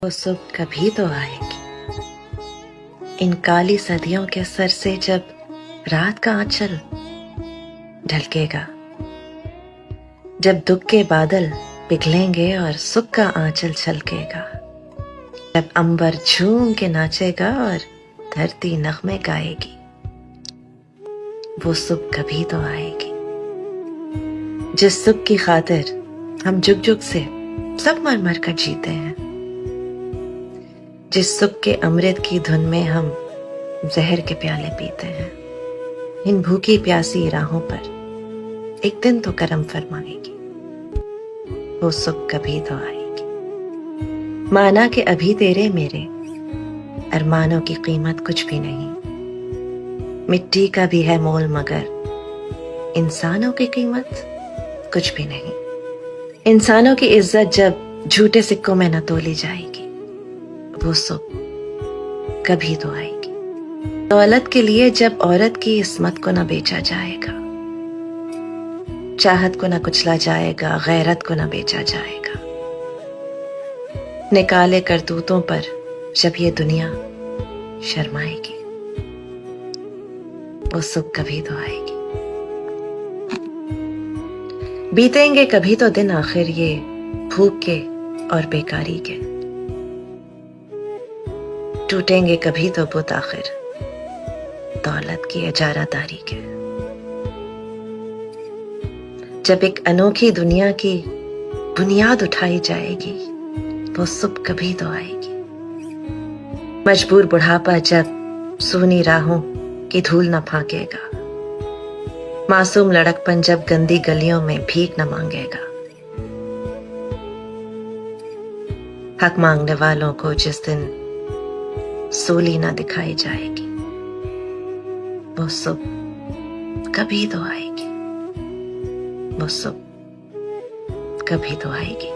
वो सुबह कभी तो आएगी। इन काली सदियों के सर से जब रात का आंचल ढलकेगा, जब दुख के बादल पिघलेंगे और सुख का आंचल छलकेगा, जब अंबर झूम के नाचेगा और धरती नगमे गाएगी, वो सुबह कभी तो आएगी। जिस सुबह की खातिर हम जुग जुग से सब मर मर कर जीते हैं, जिस सुबह के अमृत की धुन में हम जहर के प्याले पीते हैं, इन भूखी प्यासी राहों पर एक दिन तो करम फरमाएगी, वो सुबह कभी तो आएगी। माना कि अभी तेरे मेरे अरमानों की कीमत कुछ भी नहीं, मिट्टी का भी है मोल मगर इंसानों की कीमत कुछ भी नहीं। इंसानों की इज्जत जब झूठे सिक्कों में न तोली जाएगी, वो सुबह कभी तो आएगी। दौलत के लिए जब औरत की इस्मत को न बेचा जाएगा, चाहत को न कुचला जाएगा, गैरत को न बेचा जाएगा, निकाले करतूतों पर जब ये दुनिया शर्माएगी, वो सुबह कभी तो आएगी। बीतेंगे कभी तो दिन आखिर ये भूख के और बेकारी के, टूटेंगे कभी तो बुत आखिर दौलत की इजारादारी के। जब एक अनोखी दुनिया की बुनियाद उठाई जाएगी, वो सुबह कभी तो आएगी। मजबूर बुढ़ापा जब सूनी राहों की धूल न फाकेगा, मासूम लड़कपन जब गंदी गलियों में भीख न मांगेगा, हक मांगने वालों को जिस दिन सूली ना दिखाई जाएगी, वो सुबह कभी तो आएगी, वो सुबह कभी तो आएगी।